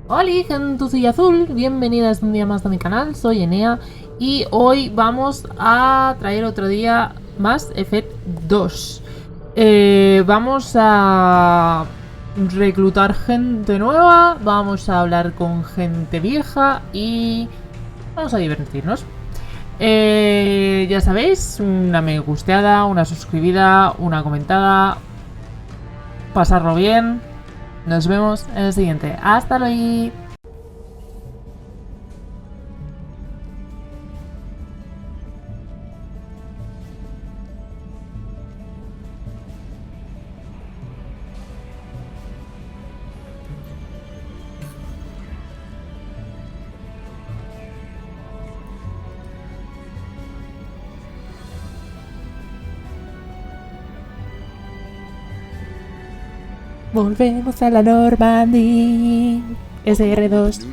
Hola gentucilla azul, bienvenidas un día más a mi canal, soy Enea y hoy vamos a traer otro día más Effect 2. Vamos a reclutar gente nueva, vamos a hablar con gente vieja y vamos a divertirnos. Ya sabéis, una me gusteada, una suscribida, una comentada, pasarlo bien. Nos vemos en el siguiente. ¡Hasta luego! Volvemos a la Normandía. SR2.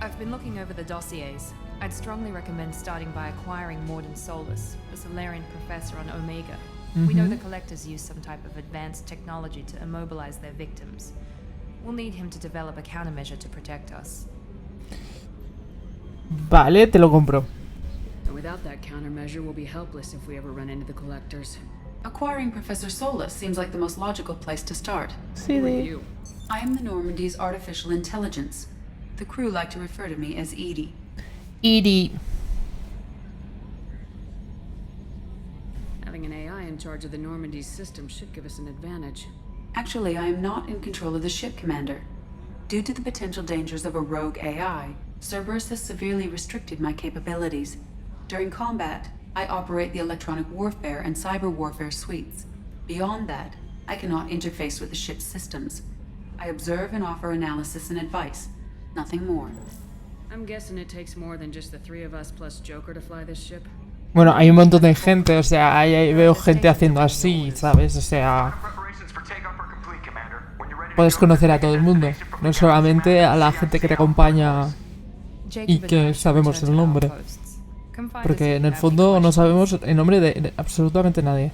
I've been looking over the dossiers. I'd strongly recommend starting by acquiring Morden Solus, the Solarian professor on Omega. We know the collectors use some type of advanced technology to immobilize their victims. We'll need him to develop a countermeasure to protect us. Vale, te lo compro. Without that countermeasure, we'll be helpless if we ever run into the collectors. Acquiring Professor Solus seems like the most logical place to start. Sí, Who are de... you? I am the Normandy's artificial intelligence. The crew like to refer to me as Edie. Iri. Having an AI in charge of the Normandy's system should give us an advantage. Actually, I am not in control of the ship, Commander. Due to the potential dangers of a rogue AI, Cerberus has severely restricted my capabilities. During combat, I operate the electronic warfare and cyber warfare suites. Beyond that, I cannot interface with the ship's systems. I observe and offer analysis and advice. Nothing more. I'm guessing it takes more than just the three of us plus Joker to fly this ship. Bueno, hay un montón de gente, o sea, ahí veo gente haciendo así, ¿sabes? O sea, puedes conocer a todo el mundo, no solamente a la gente que te acompaña y que sabemos el nombre. Porque en el fondo no sabemos el nombre de absolutamente nadie.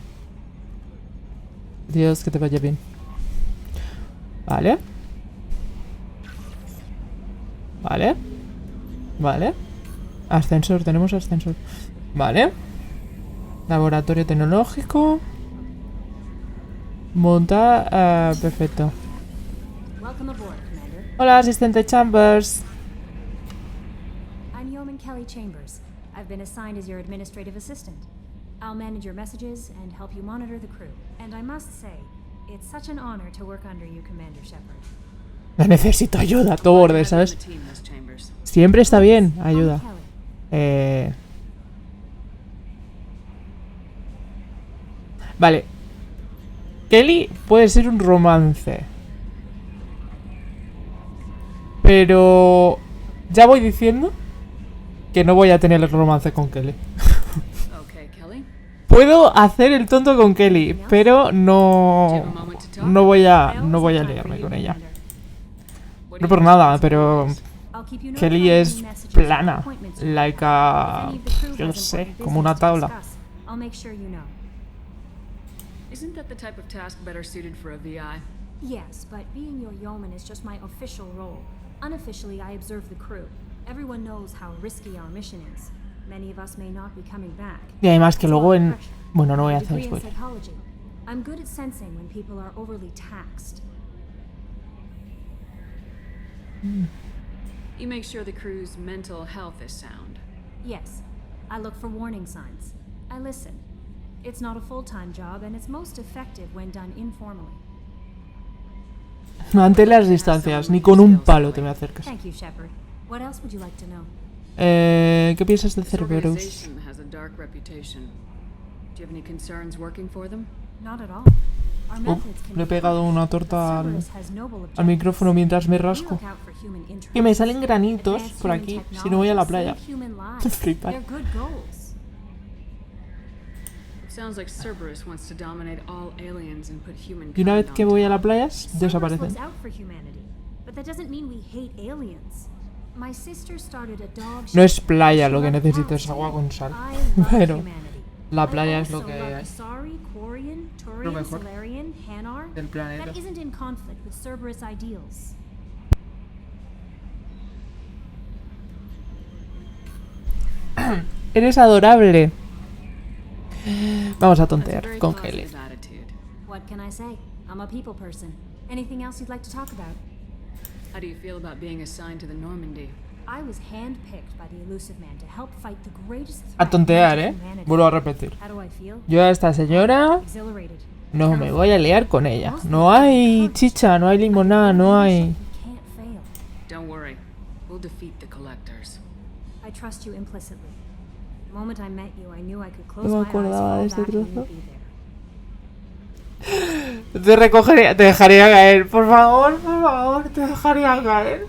Dios, que te vaya bien. Vale. Vale. Vale. Ascensor, tenemos ascensor. Vale. Laboratorio tecnológico. Monta... perfecto. Hola, asistente Chambers. I'm Yeoman Kelly Chambers. I've been assigned as your administrative assistant. I'll manage your messages and help you monitor the crew. And I must say, it's such an honor to work under you, Commander Shepard. Necesito ayuda, todo borde, ¿sabes? Siempre está bien, ayuda. Vale. Kelly puede ser un romance. Pero... ya voy diciendo que no voy a tener el romance con Kelly. Puedo hacer el tonto con Kelly, pero no voy a liarme con ella. No por nada, pero Kelly es plana, like a, yo no sé, como una tabla. Isn't that the type of task better suited for a VI? Yes, but being your yeoman is just my official role. Unofficially, I observe the crew. Everyone knows how risky our mission is. Many of us may not be coming back. Y además que luego en... bueno, no voy a hacer spoiler. I'm good at sensing when people are overly taxed. You make sure the crew's mental health is sound. Yes, I look for warning signs. I listen. It's not a full-time job, and it's most effective when done informally. Mantén las distancias, ni con un palo te me acercas. Thank you, Shepard. What else would you like to know? ¿Qué piensas de This Cerberus? organization has a dark reputation. Do you have any concerns working for them? Not at all. Our methods can Le he be pegado harsh, una but torta Cerberus has noble al objectives. micrófono mientras me We rasco. look out for human interests. Y me salen granitos Advanced por human aquí si no voy a la playa. technology, save human lives. Flipar. They're good goals. It sounds like Cerberus wants to dominate all aliens and put humankind Y una vez que on voy a top. la playa, Cerberus desaparecen. looks out for humanity, but that doesn't mean we hate aliens. No es playa, lo que necesito es agua con sal. Pero La playa es lo que hay Asari, Quarian, lo Turian, mejor Solarian, Hanar. del planeta. That isn't in conflict with Cerberus ideals. Eres adorable. Vamos a That's a tontear very con Kelly. positive attitude. What can I say? I'm a people person. Anything else you'd like to talk about? How do you feel about being assigned to the Normandy? I was handpicked by the Elusive Man to help fight the greatest threat A tontear, to humanity. Vuelvo a repetir. How do I feel? Yo a esta señora Exhilarated. no me voy a liar con ella. No hay chicha, no hay limonada, no hay... We can't fail. Don't worry. We'll defeat the collectors. I trust you implicitly. The moment I met you, I knew I could close No me my eyes, acordaba de fall ese back, and trozo. you'd be there. Te recogería, te dejaría caer. Por favor, te dejaría caer.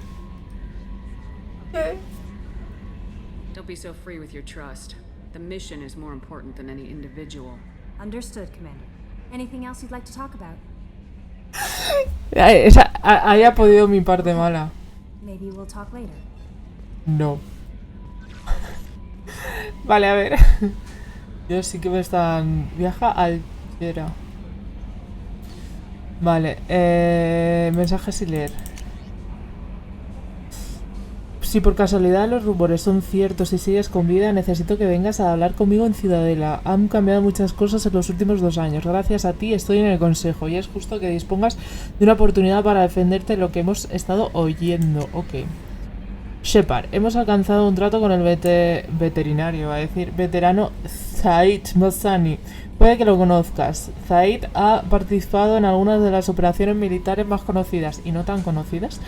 Don't be so free with your trust. The mission is more important than any individual. Understood, Commander. Anything else you'd like to talk about? Ahí ha podido mi parte mala. Maybe we'll talk later. No. Vale, a ver. Yo sí que me están... Viaja al... Era. Vale, mensajes sin leer. Si por casualidad los rumores son ciertos y sigues con vida, necesito que vengas a hablar conmigo en Ciudadela. Han cambiado muchas cosas en los últimos 2 años. Gracias a ti estoy en el consejo y es justo que dispongas de una oportunidad para defenderte de lo que hemos estado oyendo. Ok. Shepard, hemos alcanzado un trato con el veterinario, a decir, veterano ZAEED Mosani. Puede que lo conozcas. ZAEED ha participado en algunas de las operaciones militares más conocidas y no tan conocidas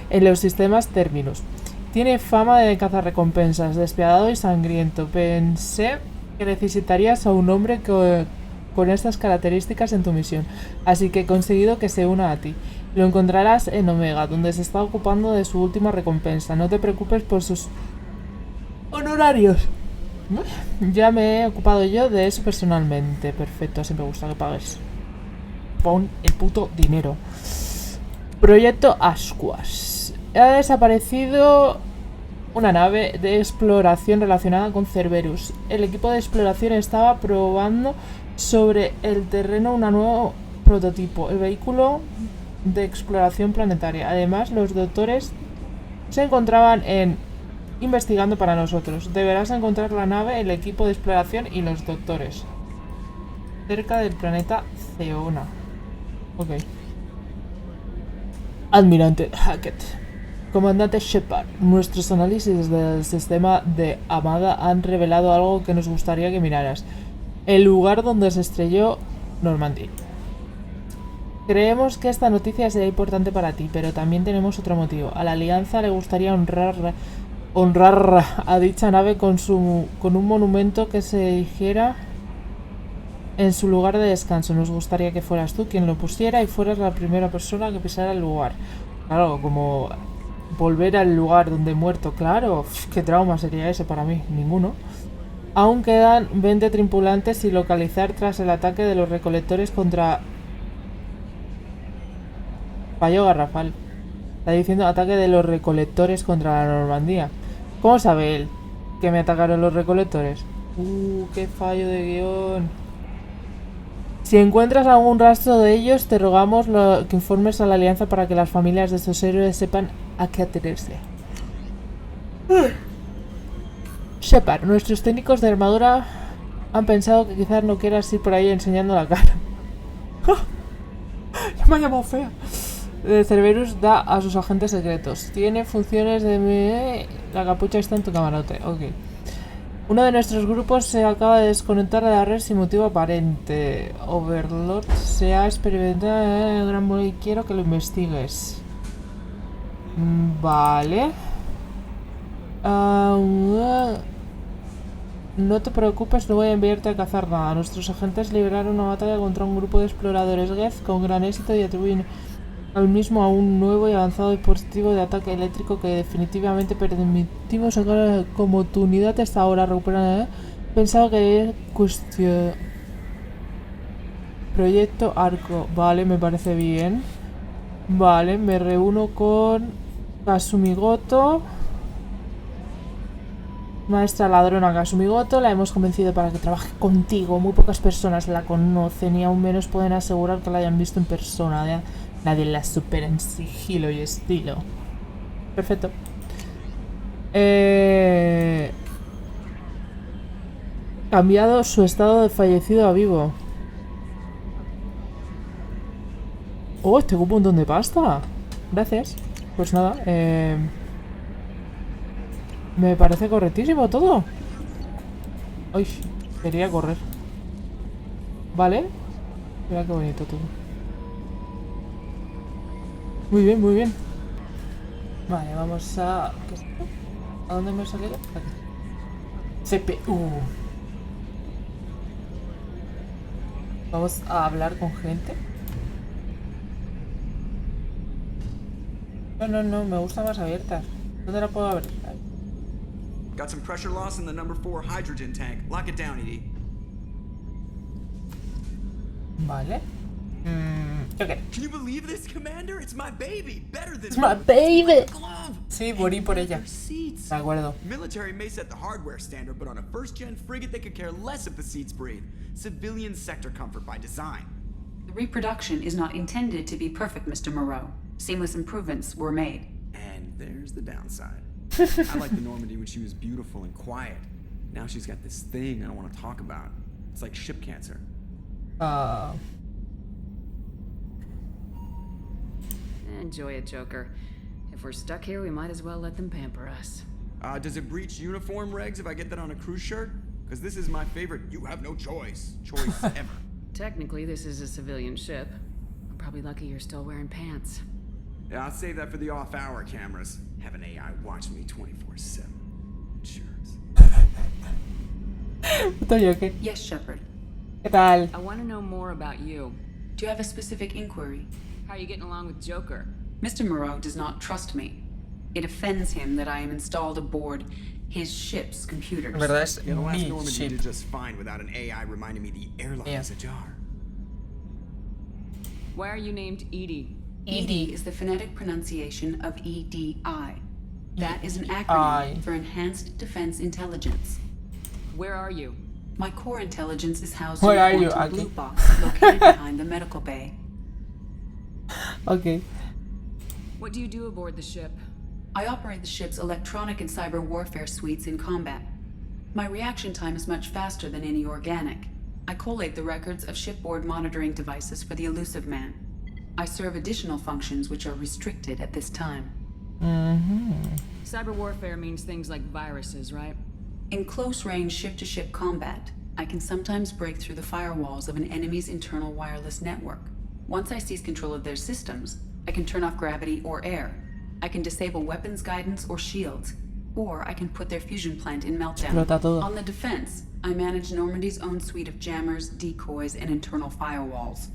en los sistemas Terminus. Tiene fama de cazarrecompensas, despiadado y sangriento. Pensé que necesitarías a un hombre con estas características en tu misión, así que he conseguido que se una a ti. Lo encontrarás en Omega, donde se está ocupando de su última recompensa. No te preocupes por sus honorarios. Ya me he ocupado yo de eso personalmente. Perfecto, así me gusta que pagues. Pon el puto dinero. Proyecto Ascuas. Ha desaparecido una nave de exploración relacionada con Cerberus. El equipo de exploración estaba probando sobre el terreno un nuevo prototipo, el vehículo de exploración planetaria. Además, los doctores se encontraban investigando para nosotros. Deberás encontrar la nave, el equipo de exploración y los doctores cerca del planeta Ceona. Ok. Almirante Hackett. Comandante Shepard, nuestros análisis del sistema de Amada han revelado algo que nos gustaría que miraras. El lugar donde se estrelló Normandy. Creemos que esta noticia será importante para ti, pero también tenemos otro motivo. A la Alianza le gustaría honrar a dicha nave con un monumento que se erigiera en su lugar de descanso. Nos gustaría que fueras tú quien lo pusiera y fueras la primera persona que pisara el lugar. Claro, como volver al lugar donde he muerto. Claro, qué trauma sería ese para mí. Ninguno. Aún quedan 20 tripulantes sin localizar tras el ataque de los recolectores contra... Fallo garrafal. Está diciendo ataque de los recolectores contra la Normandía. ¿Cómo sabe él que me atacaron los recolectores? Qué fallo de guión. Si encuentras algún rastro de ellos, te rogamos que informes a la Alianza para que las familias de estos héroes sepan a qué atenerse. Shepard, nuestros técnicos de armadura han pensado que quizás no quieras ir por ahí enseñando la cara. Ya me ha llamado fea. Cerberus da a sus agentes secretos. Tiene funciones de... La capucha está en tu camarote. Ok. Uno de nuestros grupos se acaba de desconectar de la red sin motivo aparente. Overlord se ha experimentado en el gran vuelo y quiero que lo investigues. Vale. No te preocupes, no voy a enviarte a cazar nada. Nuestros agentes libraron una batalla contra un grupo de exploradores Geth con gran éxito y atribuyen al mismo a un nuevo y avanzado dispositivo de ataque eléctrico que definitivamente permitimos sacar como tu unidad hasta ahora recuperada. Pensaba que es cuestión... Proyecto Arco. Vale, me parece bien. Vale, me reúno con Kasumigoto. Maestra ladrona Kasumigoto, la hemos convencido para que trabaje contigo. Muy pocas personas la conocen y aún menos pueden asegurar que la hayan visto en persona. Nadie la supera en sigilo y estilo. Perfecto. Cambiado su estado de fallecido a vivo. Oh, tengo un montón de pasta. Gracias. Pues nada, me parece correctísimo todo. Uy, quería correr. Vale. Mira qué bonito todo. Muy bien, muy bien. Vale, vamos a... ¿qué es esto? ¿A dónde hemos salido? Aquí. CPU. Vamos a hablar con gente. No, me gustan más abiertas. ¿Dónde la puedo abrir? Ahí. Got some pressure loss in the number 4 hydrogen tank. Lock it down, Edie. Vale. Okay. Can you believe this, Commander? It's my baby. Better than It's my baby. glove. Sí, morí por ella. Seats. De acuerdo. Military may set the hardware standard, but on a first-gen frigate, they could care less if the seats breathe. Civilian sector comfort by design. The reproduction is not intended to be perfect, Mr. Moreau. Seamless improvements were made. And there's the downside. I liked the Normandy when she was beautiful and quiet. Now she's got this thing I don't want to talk about. It's like ship cancer. Enjoy it, Joker. If we're stuck here, we might as well let them pamper us. Does it breach uniform regs if I get that on a cruise shirt? Because this is my favorite you have no choice ever. Technically, this is a civilian ship. I'm probably lucky you're still wearing pants. Yeah, I'll save that for the off-hour cameras. Have an AI watch me 24/7. Insurance. Puto Joker. Yes, Shepard. ¿Qué tal? I want to know more about you. Do you have a specific inquiry? How are you getting along with Joker? Mr. Moreau does not trust me. It offends him that I am installed aboard his ship's computers. En verdad es Yeah, the last mi Normandy ship. did just fine without an AI reminding me the airlock is ajar. Why are you named Edie? ED is the phonetic pronunciation of EDI. That is an EDI. acronym for Enhanced Defense Intelligence. Where are you? My core intelligence is housed Where are in you, a quantum Aki? blue box located behind the medical bay. Ok. What do you do aboard the ship? I operate the ship's electronic and cyber warfare suites in combat. My reaction time is much faster than any organic. I collate the records of shipboard monitoring devices for the Elusive Man. I serve additional functions which are restricted at this time. Cyber warfare means things like viruses, right? In close-range ship-to-ship combat, I can sometimes break through the firewalls of an enemy's internal wireless network. Once I seize control of their systems, I can turn off gravity or air. I can disable weapons guidance or shields, or I can put their fusion plant in meltdown. Explota todo. On the defense, I manage Normandy's own suite of jammers, decoys, and internal firewalls.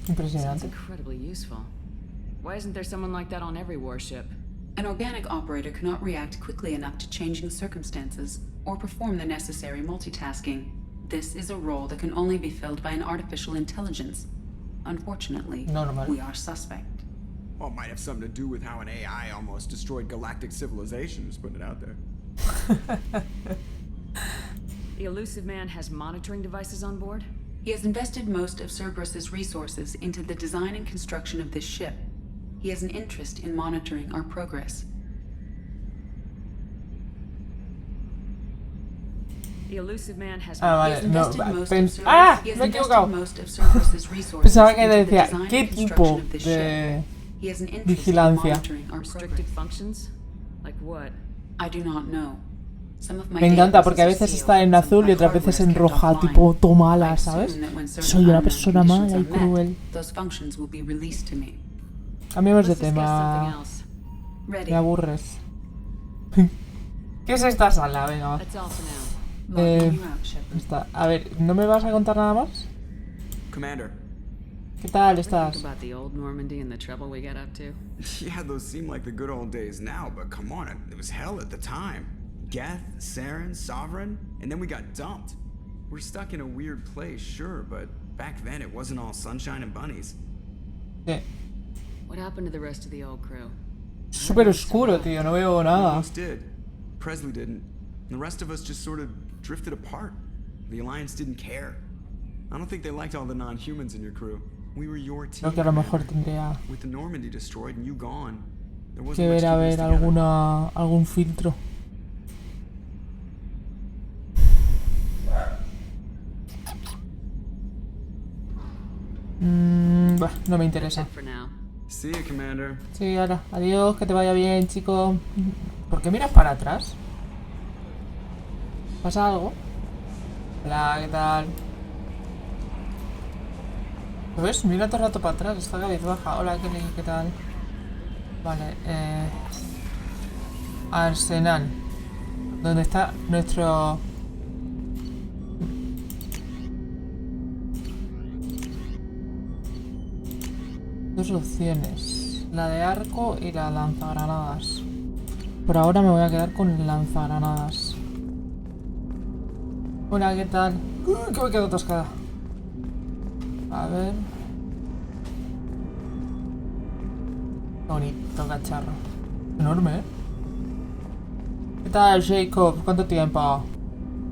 Sounds Impresionante. incredibly useful. Why isn't there someone like that on every warship? An organic operator cannot react quickly enough to changing circumstances or perform the necessary multitasking. This is a role that can only be filled by an artificial intelligence. Unfortunately, Normal. we are suspect. Well, it might have something to do with how an AI almost destroyed galactic civilization, just putting it out there. The Elusive Man has monitoring devices on board? He has invested most of Cerberus's resources into the design and construction of this ship. He has an interest in monitoring our progress. The Elusive Man has Ah, He has vale, no. invested most of He Cerberus- he has me he invested equivocado. most of Cerberus's resources Pensaba que into the decía, design ¿qué and tipo construction of this ship. de He has an interest in vigilancia? monitoring our restricted progress. functions? Like what? I do not know. Some of my Me encanta databases porque a are veces sealed, está en and some azul of y my otras veces hardware en is kept roja, offline. tipo todo I mala, ¿sabes? assume that when certain Soy una unknown persona conditions mala y are met, cruel. those functions will be released to me. Cambiemos de Let's discuss something tema. else. Ready. Me aburres. ¿Qué es esta sala? Venga, va. That's all for now. Logging you out, Shepard. Está. A ver, ¿no me vas a contar nada más? Commander. ¿Qué tal Ever estás? think about the old Normandy and the trouble we got up to? Yeah, those seem like the good old days now, but come on, it was hell at the time. Geth, Saren, Sovereign, and then we got dumped. We're stuck in a weird place, sure, but back then it wasn't all sunshine and bunnies. ¿Qué? What happened to the rest of the old crew? Súper oscuro, tío, no veo We nada. almost did. Presley didn't. The rest of us just sort of drifted apart. The Alliance didn't care. I don't think they liked all the non-humans in your crew. We were your team. Creo que a lo mejor tendría With the Normandy destroyed and you gone, there wasn't que much ver a keeping us ver together. algún filtro. No me interesa. That's it for now. See you, Commander. Sí, ahora. Adiós, que te vaya bien, chico. ¿Por qué miras para atrás? ¿Pasa algo? Hola, ¿qué tal? ¿Lo ves? Mira todo el rato para atrás, está cabizbaja. Hola, ¿qué tal? Vale, Arsenal. ¿Dónde está nuestro...? Dos opciones. La de arco y la lanzagranadas. Por ahora me voy a quedar con lanzagranadas. Hola, ¿qué tal? Que me quedo atascada. A ver. Qué bonito cacharro. Enorme, ¿eh? ¿Qué tal, Jacob? ¿Cuánto tiempo?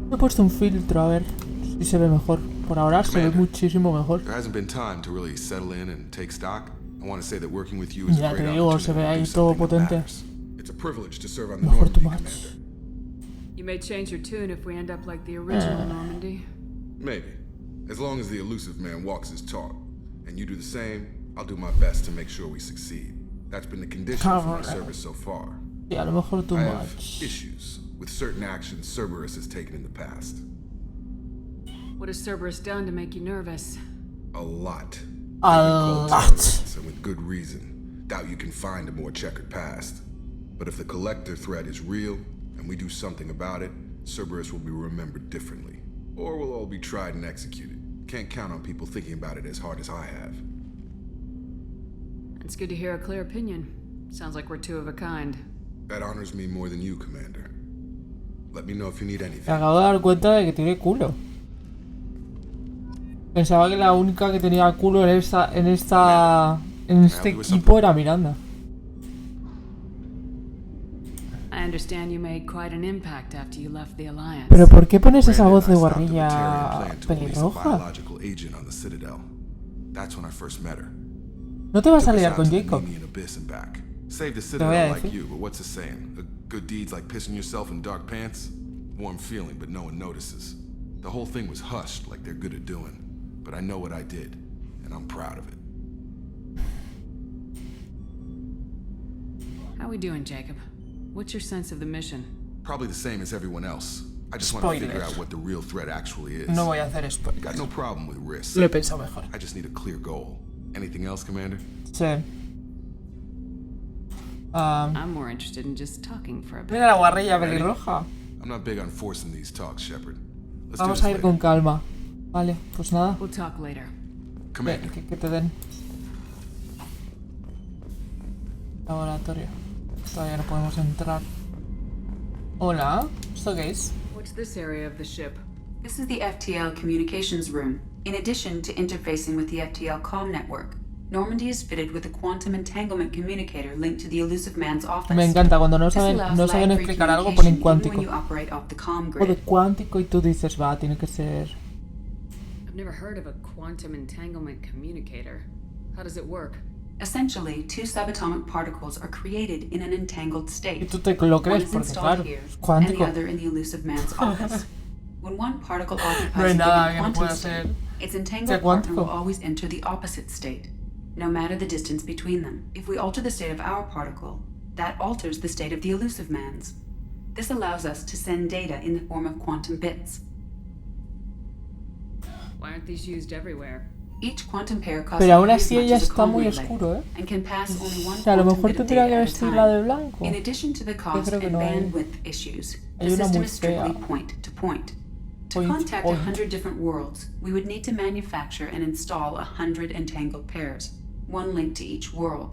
Me he puesto un filtro, a ver si se ve mejor. Por ahora se ve muchísimo mejor. There hasn't been time to really settle in and take stock. I want to say that working with you is a Ya great te digo, se ve opportunity ahí to do todo something that potente. matters. It's a privilege to serve on the Mejor Normandy, too much. Commander. You may change your tune if we end up like the original Normandy. Maybe. As long as the elusive man walks his talk, and you do the same, I'll do my best to make sure we succeed. That's been the condition for my service so far. Sí, a lo mejor too I have much. issues with certain actions Cerberus has taken in the past. What has Cerberus done to make you nervous? A lot. A They've been called lot. terrorists, and with good reason. Doubt you can find a more checkered past. But if the collector threat is real, and we do something about it, Cerberus will be remembered differently. Or we'll all be tried and executed. Can't count on people thinking about it as hard as I have. It's good to hear a clear opinion. Sounds like we're two of a kind. That honors me more than you, Commander. Let me know if you need Me anything. acabo de dar cuenta de que tiene culo. Pensaba que la única que tenía culo en este equipo era Miranda. I understand you made quite an impact after you left the Alliance. Pero ¿por qué pones esa Brandon voz de and I stopped the guarrilla Batarian plan to release a pelirroja? biological agent on the Citadel. That's when I first met her. No te vas a Took us liar out con to the Jacob. Nemean abyss and back. Saved the voy a Citadel like decir. you, but what's the saying? A good deed's like pissing yourself in dark pants? Warm feeling, but no one notices. The whole thing was hushed like they're good at doing. But I know what I did, and I'm proud of it. How we doing, Jacob? What's your sense of the mission? Probably the same as everyone else. I just want to figure Spoilers. out what the real threat actually is. No voy a hacer Got spoilers. no problem with risk. Lo he pensado mejor. I just need a clear goal. Anything else, Commander? Sí. I'm more interested in just talking for a bit. Mira la guarrilla pelirroja. I'm not big on forcing these talks, Shepard. Let's Vamos do a this ir con later. calma. Vale, pues nada. We'll talk later. Commander. Que te den. Laboratorio. Todavía no podemos entrar. Hola. ¿Esto qué es? What's this area of the ship? This is the FTL communications room. In addition to interfacing with the FTL comm network, Normandy is fitted with a quantum entanglement communicator linked to the elusive man's office. Me encanta cuando no This saben allows explicar lag-free algo, ponen communication even cuántico. when you operate off the comm O de grid. cuántico y tú dices, va, tiene que ser... I've never heard of a quantum entanglement communicator. How does it work? Essentially, two subatomic particles are created in an entangled Y state. tú te lo One crees is porque, installed claro, here, es and the cuántico. other in the elusive man's office. When one particle No occupies hay a nada que given no quantum pueda state, ser. its sea entangled partner will cuántico. always enter the opposite state, no matter the distance between them. If we alter the state of our particle, that alters the state of the elusive man's. This allows us to send data in the form of quantum bits. Why aren't these used everywhere? Each quantum pair costs Pero aún nearly as así much ella as a está comm muy relay, oscuro, ¿eh? and can pass only one O sea, a lo quantum mejor bit of tendría que data at a vestirla de time. blanco. In addition to the cost creo que and no hay. bandwidth issues, Hay the una system muy is strictly fea. point to point. To Point, contact point. 100 different worlds, we would need to manufacture and install 100 entangled pairs, one linked to each world.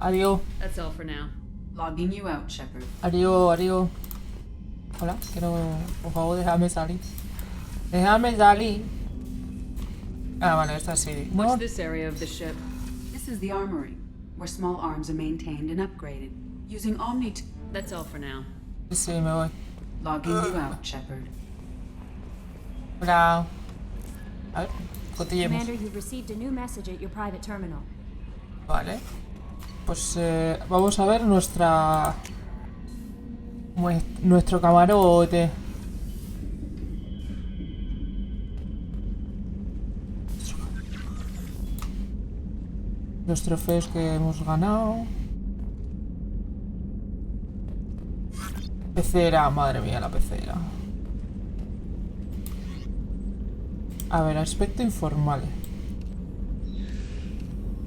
Adiós, That's all for now. Logging you out, Shepard. adiós, adiós. Hola, quiero... Por favor, déjame salir. Déjame salir. Ah, vale, esta sí. What's No, this area of the ship? This is the armory, where small arms are maintained and upgraded, using Omni... That's all for now. Sí, me voy. Logging you out, Shepard. Hola. A ver, cotillemos. Commander, you've received a new message at your private terminal. Vale. Pues vamos a ver nuestro camarote. Los trofeos que hemos ganado. Pecera, madre mía, la pecera. A ver, aspecto informal.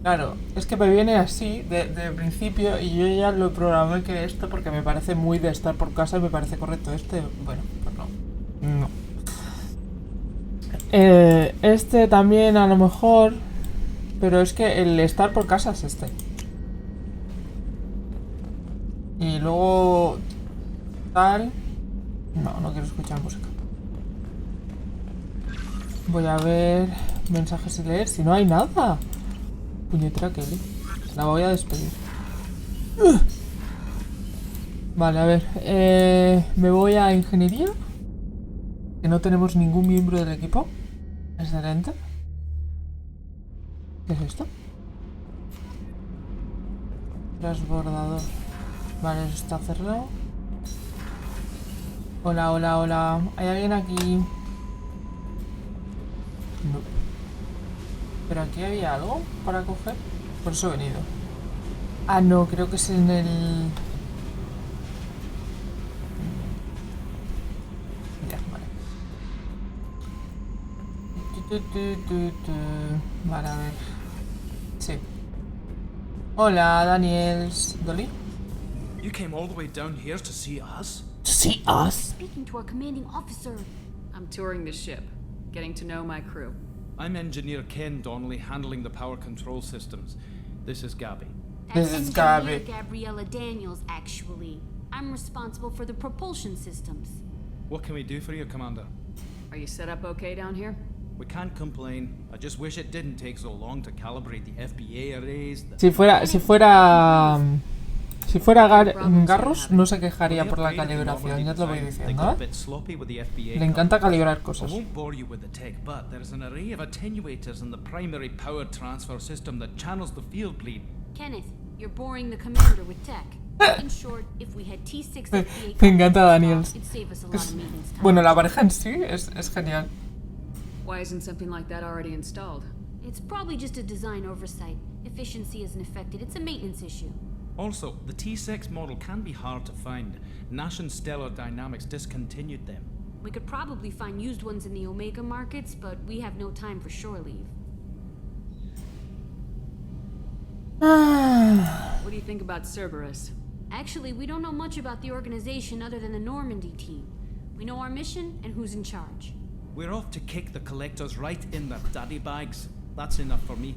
Claro, es que me viene así de principio y yo ya lo programé que esto porque me parece muy de estar por casa y me parece correcto. Bueno, pues no. No. Este también a lo mejor, pero es que el estar por casa es este. Y luego tal. No quiero escuchar música. Voy a ver mensajes y leer. Si no hay nada. Puñetera Kelly. La voy a despedir. Vale, a ver. Me voy a ingeniería. Que no tenemos ningún miembro del equipo. Excelente. ¿Qué es esto? Transbordador. Vale, eso está cerrado. Hola, hola, hola. ¿Hay alguien aquí? No. Pero aquí había algo para coger. Por eso he venido. Ah, no, creo que es en el... Ya, vale. Vale, a ver. Sí. Hola, Daniels. ¿Dolly? You came all the way down here to see us? To see us? Speaking to our commanding officer. I'm touring the ship, getting to know my crew. I'm Engineer Ken Donnelly, handling the power control systems. This is Gabby. This is Gabby. Gabriella Daniels, actually. I'm responsible for the propulsion systems. What can we do for you, Commander? Are you set up okay down here? We can't complain. I just wish it didn't take so long to calibrate the FBA arrays. Si fuera Garros, no se quejaría por la calibración, ya te lo voy diciendo, ¿eh? Le encanta calibrar cosas. I won't bore you with the tech, but there's an array of attenuators in the primary power transfer system that channels the field bleed. Kenneth, you're boring the commander with tech. In short, if we had T6 FBA, Me encanta Daniels. it'd save us a lot of maintenance time. Bueno, la pareja en sí es genial. Why isn't something like that already installed? It's probably just a design oversight. Efficiency isn't affected. It's a maintenance issue. Also, the T6 model can be hard to find. Nash and Stellar Dynamics discontinued them. We could probably find used ones in the Omega markets, but we have no time for shore leave. What do you think about Cerberus? Actually, we don't know much about the organization other than the Normandy team. We know our mission and who's in charge. We're off to kick the collectors right in their daddy bags. That's enough for me.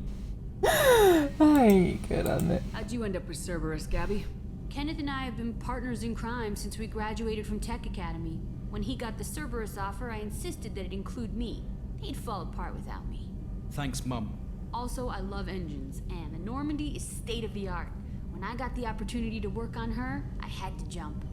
Ay, qué grande. How'd you end up with Cerberus, Gabby? Kenneth and I have been partners in crime since we graduated from Tech Academy. When he got the Cerberus offer, I insisted that it include me. He'd fall apart without me. Thanks, Mum. Also, I love engines, and the Normandy is state-of-the-art. When I got the opportunity to work on her, I had to jump.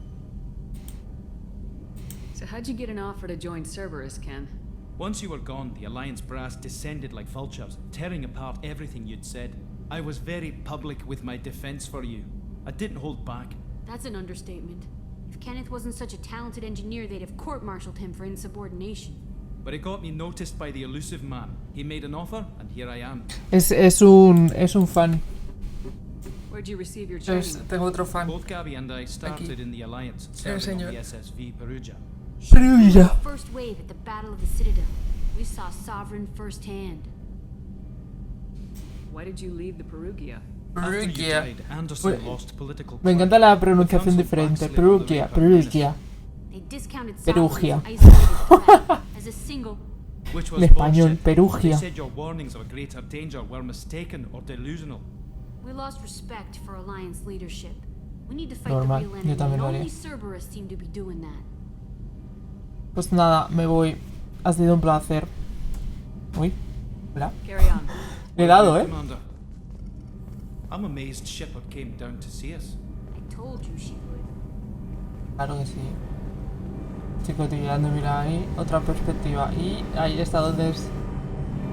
So how'd you get an offer to join Cerberus, Ken? Once you were gone, the Alliance brass descended like vultures, tearing apart everything you'd said. I was very public with my defense for you. I didn't hold back. That's an understatement. If Kenneth wasn't such a talented engineer, they'd have court-martialed him for insubordination. But it got me noticed by the elusive man. He made an offer, and here I am. Es un fan. Where'd you receive your training? Tengo otro fan. Both Gabby and I started in the Alliance, serving on the SSV Perugia. Perugia. First wave at the Battle of the Citadel. We saw Sovereign firsthand. Why did you leave the Perugia? After you died, Anderson lost political Me encanta la pronunciación diferente. Perugia. They discounted Perugia. Sovereign's isolated threat as a single. Which was En español, bullshit. Perugia. They said your warnings of a greater danger were mistaken or delusional. We lost respect for Alliance leadership. We need to fight Normal, the real yo enemy, también and lo haría. only Cerberus seem to be doing that. Pues nada, me voy. Ha sido un placer. Uy, hola. Carry on. Le he dado, Commander, I'm amazed Shepard came down to see us. I told you she would. Claro que sí. Estoy cotilleando, mira ahí, otra perspectiva. Y ahí está donde es.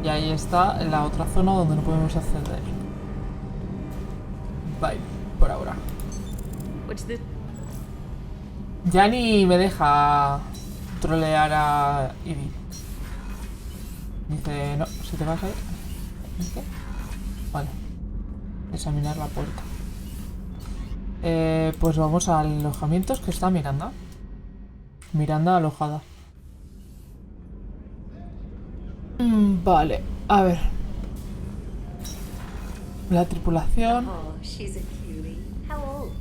Y ahí está la otra zona donde no podemos acceder. Bye, por ahora. Ya ni me deja trolear a Ivy. Dice, no, si te vas a ir. ¿Qué? Vale. Examinar la puerta. Pues vamos a alojamientos que está Miranda. Miranda alojada. Vale, a ver. La tripulación. Oh, she's a cutie. How old?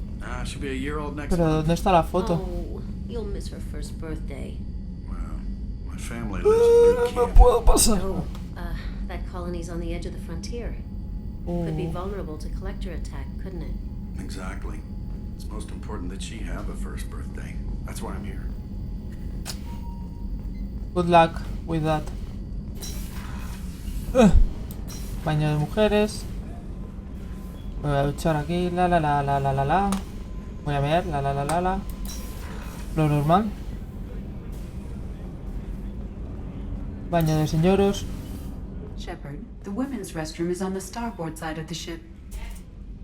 She'll be a year old next Pero month. ¿dónde está la foto? Oh, you'll miss her first birthday. Wow. My family lives in New No Camp. puedo pasar. Oh, that colony's on the edge of the frontier. Could be vulnerable to collector attack, couldn't it? Exactly. It's most important that she have a first birthday. That's why I'm here. Good luck with that. Baño de mujeres. Voy a duchar aquí. La. Voy a ver. La. Lo normal. Baño de señoros. Shepard, the women's restroom is on the starboard side of the ship.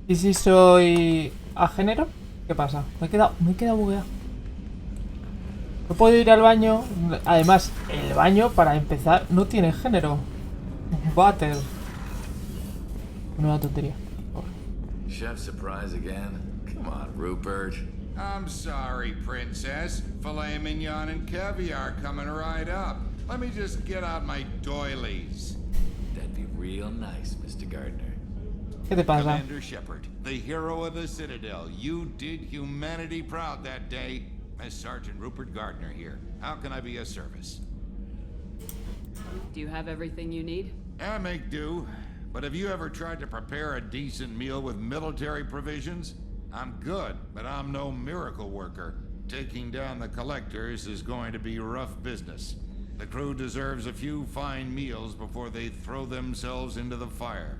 ¿Y si soy a género? ¿Qué pasa? Me he quedado bugueado. No puedo ir al baño. Además, el baño, para empezar, no tiene género. Water. Una tontería. Chef surprise again? Come on, Rupert. I'm sorry, Princess. Filet mignon and caviar coming right up. Let me just get out my doilies. That'd be real nice, Mr. Gardner. ¿Qué te pasa? Commander Shepard, the hero of the Citadel. You did humanity proud that day. Miss Sergeant Rupert Gardner here. How can I be of service? Do you have everything you need? I make do. But have you ever tried to prepare a decent meal with military provisions? I'm good, but I'm no miracle worker. Taking down the collectors is going to be rough business. The crew deserves a few fine meals before they throw themselves into the fire.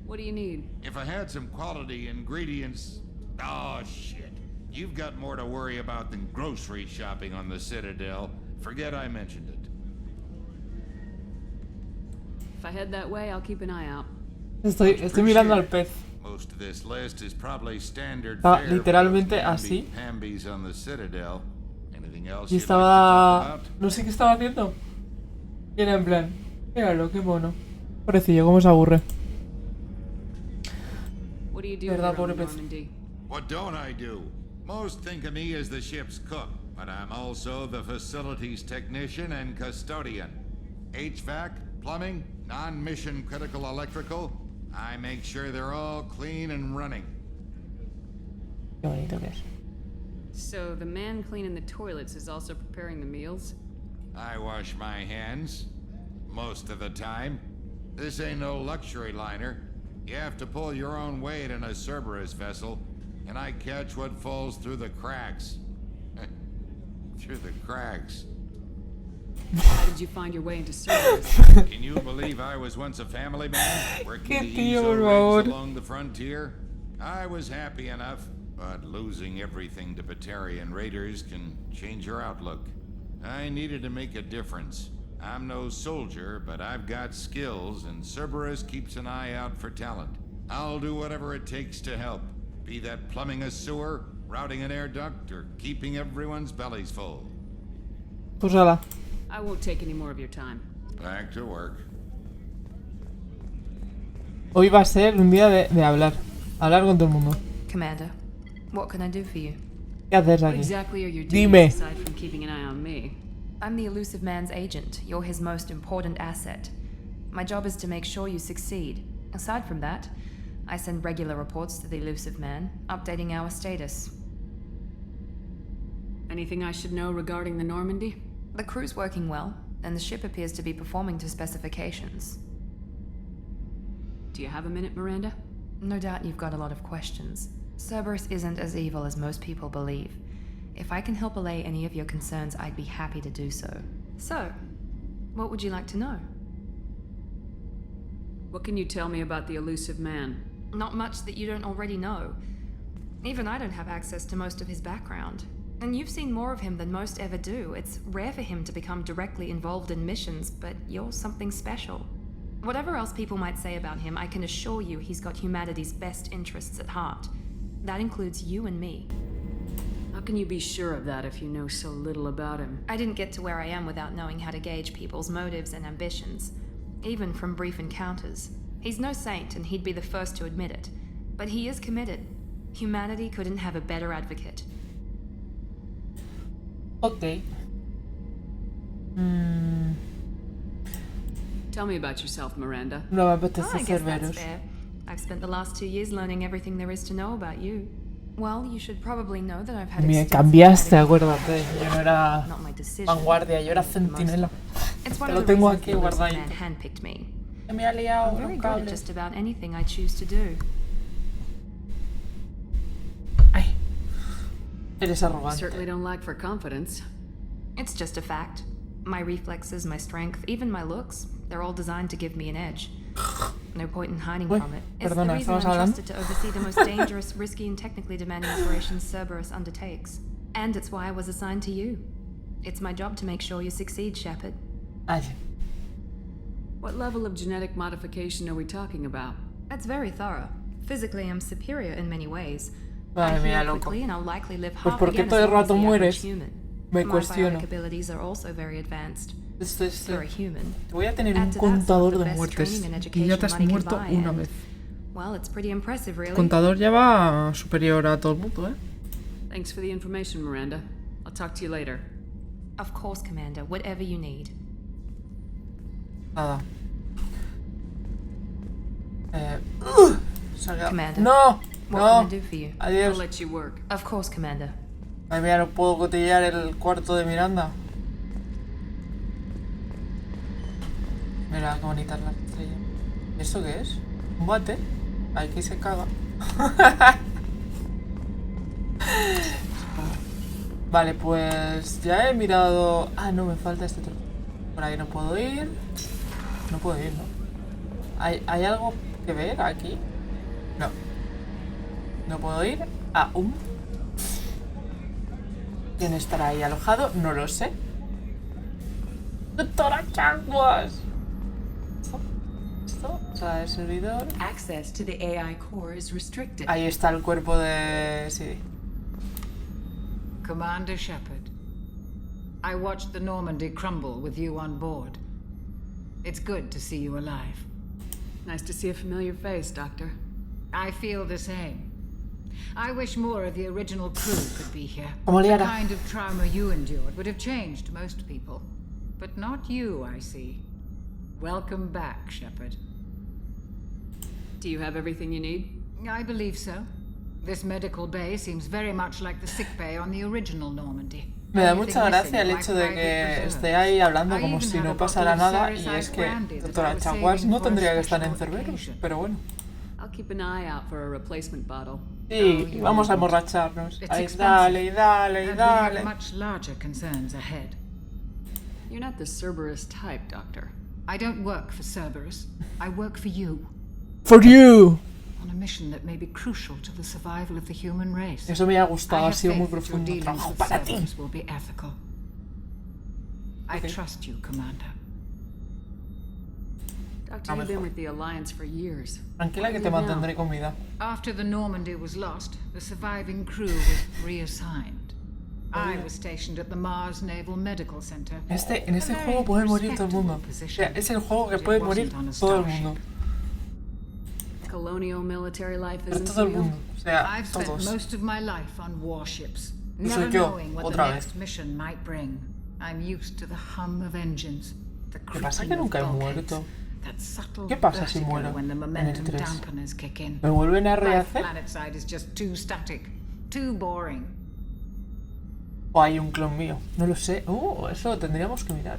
What do you need? If I had some quality ingredients... Oh, shit. You've got more to worry about than grocery shopping on the Citadel. Forget I mentioned it. If I head that way, I'll keep an eye out. Estoy mirando al pez. Most of this list is probably standard Está fare literalmente for así. Pambies on the Citadel. Anything else Y you'd like to talk estaba... about? No sé qué estaba haciendo. Y era en plan... Míralo, qué mono. Pobrecillo, cómo se aburre. What do you do Verdad, here on pobre pez. What Normandy? don't I do? Most think of me as the ship's cook, but I'm also the facilities technician and custodian. HVAC, plumbing, non-mission critical electrical. I make sure they're all clean and running. Qué bonito que es. So the man cleaning the toilets is also preparing the meals? I wash my hands. Most of the time. This ain't no luxury liner. You have to pull your own weight in a Cerberus vessel, and I catch what falls through the cracks. Through the cracks. How did you find your way into service? Can you believe I was once a family man, working Qué the tío, ESO por favor. rigs along the frontier? I was happy enough, but losing everything to Batarian raiders can change your outlook. I needed to make a difference. I'm no soldier, but I've got skills, and Cerberus keeps an eye out for talent. I'll do whatever it takes to help, be that plumbing a sewer, routing an air duct, or keeping everyone's bellies full. Pues hala. I won't take any more of your time. Back to work. Hoy va a ser un día de hablar. Hablar con todo el mundo. Commander, what can I do for you? ¿Qué haces What aquí? exactly are your Dime. duties aside from keeping an eye on me? I'm the elusive man's agent. You're his most important asset. My job is to make sure you succeed. Aside from that, I send regular reports to the elusive man, updating our status. Anything I should know regarding the Normandy? The crew's working well, and the ship appears to be performing to specifications. Do you have a minute, Miranda? No doubt you've got a lot of questions. Cerberus isn't as evil as most people believe. If I can help allay any of your concerns, I'd be happy to do so. So, what would you like to know? What can you tell me about the elusive man? Not much that you don't already know. Even I don't have access to most of his background. And you've seen more of him than most ever do. It's rare for him to become directly involved in missions, but you're something special. Whatever else people might say about him, I can assure you he's got humanity's best interests at heart. That includes you and me. How can you be sure of that if you know so little about him? I didn't get to where I am without knowing how to gauge people's motives and ambitions, even from brief encounters. He's no saint, and he'd be the first to admit it. But he is committed. Humanity couldn't have a better advocate. Ok. Tell me about yourself, Miranda. No me apetece I guess that's Cerberus. fair. I've spent the last 2 years learning everything there is to know about you. Well, you should probably know that I've had Me extensive cambiaste, medical acuérdate. Yo no era Not my decision. vanguardia, yo era centinela. It's Te one lo of the tengo reasons aquí the Lucifer guardadito. man handpicked me. Me ha liado I'm very un good at cable. just about anything I choose to do. Ay. Eres arrogante. Certainly don't lack for confidence. It's just a fact. My reflexes, my strength, even my looks, they're all designed to give me an edge. No point in hiding Uy, from it. It's perdona, the reason I'm ¿estamos hablando? trusted to oversee the most dangerous, risky, and technically demanding operations Cerberus undertakes. And it's why I was assigned to you. It's my job to make sure you succeed, Shepard. Ay. What level of genetic modification are we talking about? That's very thorough. Physically, I'm superior in many ways. Madre I mía, heal loco. quickly and I'll likely live Pues half ¿por qué again todo as el long as rato the average mueres? human. Me My cuestiono. bionic abilities are also very advanced. Esto For a human. Voy a tener Add un to that some of contador the de best muertes. training and Y education ya te has money can muerto buy, una and, vez. Well, it's pretty impressive, really. El contador ya va superior a todo el mundo, ¿eh? Thanks for the information, Miranda. I'll talk to you later. Of course, Commander. Whatever you need. Nada. Se ha quedado. Commander. ¡No! What ¡No! can I do for you? I'll Adiós. let you work. Of course, Commander. Ay, mira, no puedo cotillar el cuarto de Miranda. Mira, qué bonita es la estrella. ¿Esto qué es? ¿Un bate? Aquí se caga. Vale, pues ya he mirado... Ah, no, me falta este trozo. Por ahí no puedo ir. No puedo ir, ¿no? ¿Hay algo que ver aquí? No. No puedo ir aún. ¿Quién estará ahí alojado? No lo sé. ¡Doctora Changuas! ¿Esto? O sea, el servidor... Access to the AI core is restricted. Ahí está el cuerpo de... Sí. Commander Shepard, I watched the Normandy crumble with you on board. It's good to see you alive. Nice to see a familiar face, Doctor. I feel the same. I wish more of the original crew could be here. The Liara. kind of trauma you endured would have changed most people. But not you, I see. Welcome back, Shepard. Do you have everything you need? I believe so. This medical bay seems very much like the sick bay on the original Normandy. Me da mucha gracia el hecho de que esté ahí hablando como si no pasara nada, y es que doctora Chaguas no tendría que estar en Cerberus, pero bueno. I'll keep an eye out for a replacement bottle. Sí, vamos a emborracharnos. Ahí, dale, y dale, y dale. Much larger concerns ahead. You're not the Cerberus type, Doctor. I don't work for Cerberus. I work for you. For you. On a mission that may be crucial to the survival of the human race. Eso me ha gustado, I ha have sido muy faith that your profundo. dealings Trabajo with para ti. Cerberus will be ethical. I trust you, Commander. Doctor, you've been with the Alliance for years. Tranquila que te mantendré con vida. After the Normandy was lost, the surviving crew was reassigned. I was stationed at the Mars Naval Medical Center. En este juego puede morir todo el mundo. O sea, es el juego que puede morir todo el mundo. Colonial military life Pero isn't todo el real. mundo. O sea, I've spent todos. most of my life on warships, Soy never yo, knowing what the otra next vez. mission might bring. I'm used to the hum of engines, the ¿Qué pasa creaking que of nunca he bulkheads, muerto? that subtle ¿Qué pasa si vertigo muero when the en el momentum 3? dampeners kick in? ¿Me vuelven a Life rehacer? planetside is just too static, too boring. ¿O hay un clon mío? No lo sé. Eso lo tendríamos que mirar.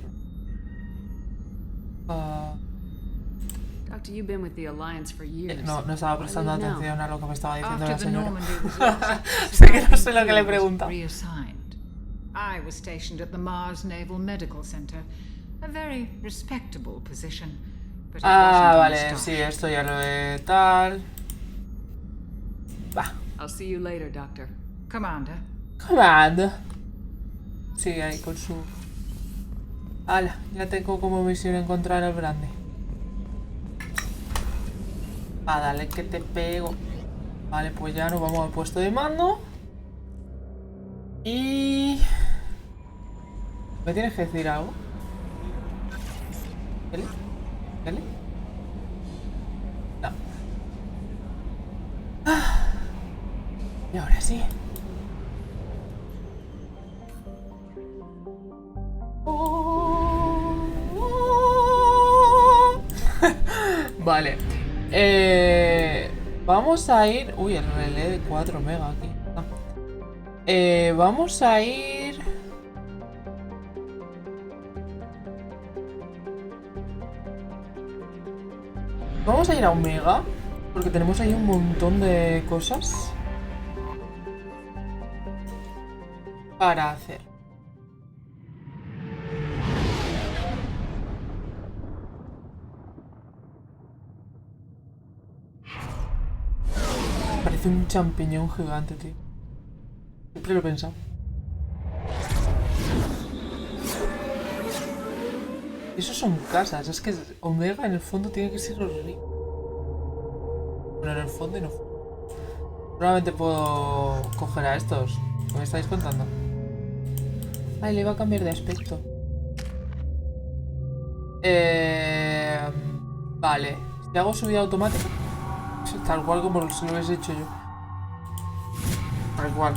Doctor, you've been with the Alliance for years. No estaba prestando Why leave now? atención a lo que me estaba diciendo After la the señora. Normandy was lost, Sé que no sé lo que le he preguntado. reassigned. I was stationed at the Mars Naval Medical Center, a very respectable position. But it Ah, wasn't on vale, the sí, staff. esto ya lo he tal. Va. I'll see you later, Doctor. Commander, Command. Sigue ahí con su... ¡Hala! Ya tengo como misión encontrar al grande. Ah, dale que te pego. Vale, pues ya nos vamos al puesto de mando. Y... ¿me tienes que decir algo? ¿Vale? ¿Vale? No. Ah. Y ahora sí. Vale. Vamos a ir... Uy, el relé de 4 mega aquí. Vamos a ir... Vamos a ir a Omega. Porque tenemos ahí un montón de cosas para hacer. Parece un champiñón gigante, tío. Siempre lo he pensado. Eso son casas. Es que Omega en el fondo tiene que ser horrible. Bueno, en el fondo y no. Probablemente puedo coger a estos. ¿Me estáis contando? Ay, le va a cambiar de aspecto. Vale. Si hago subida automática. Tal cual como se lo hubiese hecho yo. Tal cual.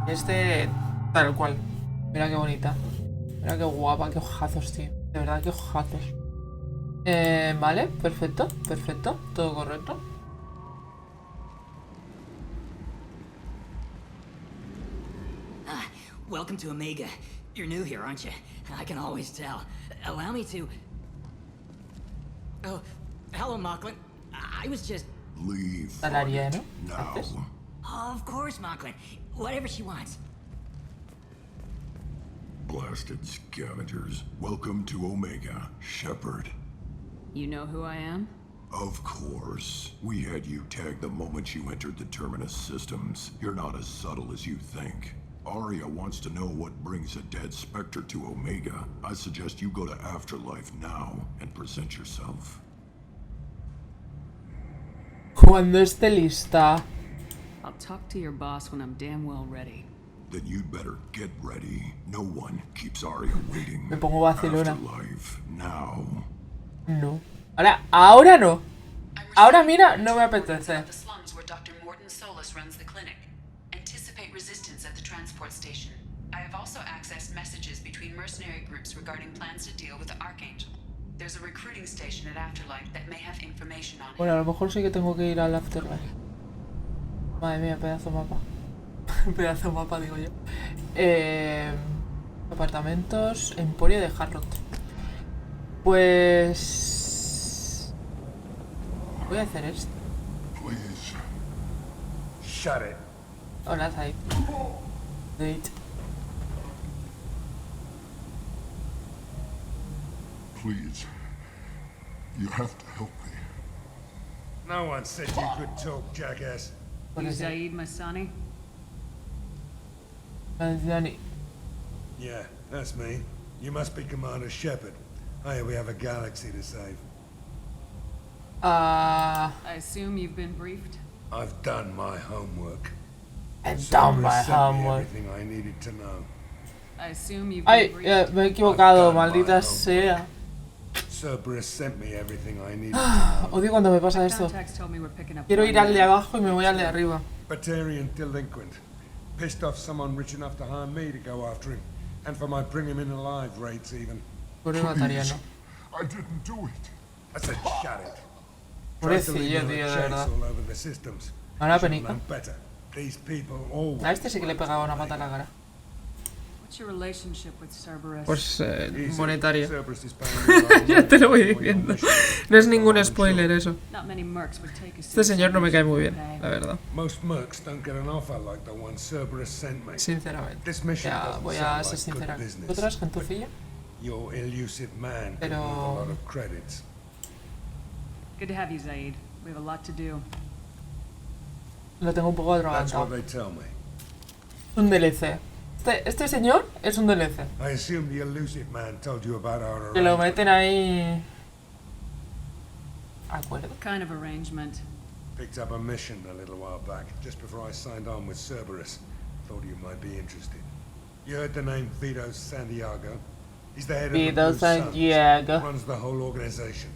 Este, tal cual. Mira qué bonita. Mira qué guapa, qué ojazos, tío. De verdad, qué ojazos. Vale, perfecto, perfecto. Todo correcto. Welcome to Omega. You're new here, aren't you? I can always tell. Allow me to... Oh, hello, Mocklin. I was just... Leave. Salariano. Now. Of course, Mocklin. Whatever she wants. Blasted scavengers. Welcome to Omega, Shepard. You know who I am? Of course. We had you tagged the moment you entered the Terminus systems. You're not as subtle as you think. Aria wants to know what brings a dead Spectre to Omega. I suggest you go to Afterlife now and present yourself. Cuando esté lista. I'll talk to your boss when I'm damn well ready. Then you'd better get ready. No one keeps Aria waiting. Me pongo vacilona. Afterlife now. No. Ahora no. Ahora mira, no me apetece. The slums where Dr. Morton Solus runs the clinic. Anticipate resistance at the transport station. I have also accessed messages between mercenary groups regarding plans to deal with the Archangel. There's a recruiting station at Afterlife that may have information on it. Bueno, a lo mejor sí que tengo que ir al Afterlife. Madre mía, pedazo mapa. Pedazo mapa, digo yo. Apartamentos, Emporio de Harrod. Pues... voy a hacer esto. Please. Shut it. Hola, ZAEED. ZAEED. Please. You have to help me. No one said you could talk, jackass. You ZAEED Masani? Masani. Yeah, that's me. You must be Commander Shepard. Hey, we have a galaxy to save. I assume you've been briefed? I've done my homework. I've done my homework. Everything I needed to know. I assume you've been Ay, me he equivocado, maldita sea. Cerberus sent me everything I needed to know. Odio cuando me pasa esto. Quiero ir al de abajo y me voy al de arriba. Batarian delinquent. Pissed off someone rich enough to hire me to go after him. And for my bring him in alive rates even. Pobre batariano. I didn't do it. I said shut it. Pobrecillo, tío, de verdad. Ahora penica. A este sí que le pegaba una pata a la cara. Pues monetaria. Ya te lo voy diciendo. No es ningún spoiler eso. Este señor no me cae muy bien, la verdad. Sinceramente. Ya voy a ser sincera. ¿Otras, gentucilla? Pero... Good to have you, ZAEED. We have a lot to do. Lo tengo un poco atragantado. Un DLC. Este señor es un DLC. I assume the elusive man told you about our Que lo meten ahí... Acuerdo. Kind of arrangement. Picked up a mission a little while back, just before I signed on with Cerberus. Thought you might be interested. You heard the name Vito Santiago? He's the head of the Vito Blue Suns, Santiago. runs the whole organization.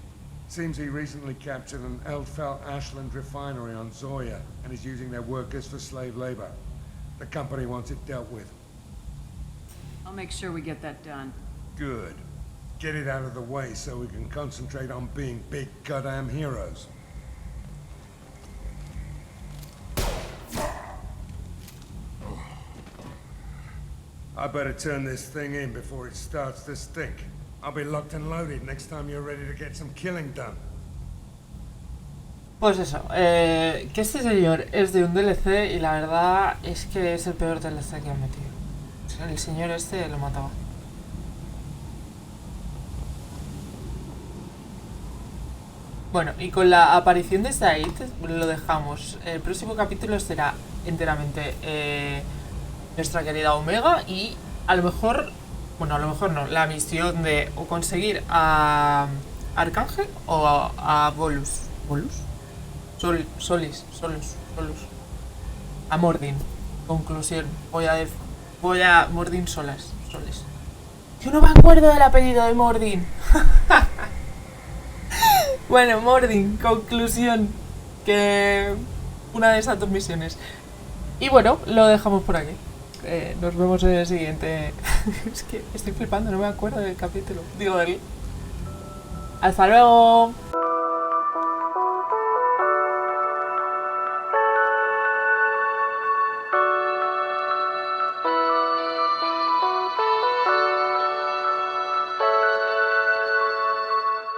Seems he recently captured an Eldfell Ashland refinery on Zoya and is using their workers for slave labor. The company wants it dealt with. I'll make sure we get that done. Good. Get it out of the way so we can concentrate on being big goddamn heroes. I better turn this thing in before it starts to stink. I'll be locked and loaded next time you're ready to get some killing done. Pues eso, que este señor es de un DLC y la verdad es que es el peor DLC que han metido. El señor este lo mataba. Bueno, y con la aparición de ZAEED lo dejamos. El próximo capítulo será enteramente nuestra querida Omega y a lo mejor, bueno, a lo mejor no, la misión de o conseguir a Arcángel o a Volus. ¿Volus? Solus. A Mordin. Conclusión. Voy a Mordin Solis. Yo no me acuerdo del apellido de Mordin. Bueno, Mordin, conclusión. Que una de esas dos misiones. Y bueno, lo dejamos por aquí. Nos vemos en el siguiente. Es que estoy flipando, no me acuerdo del capítulo. Digo, del... Hasta luego.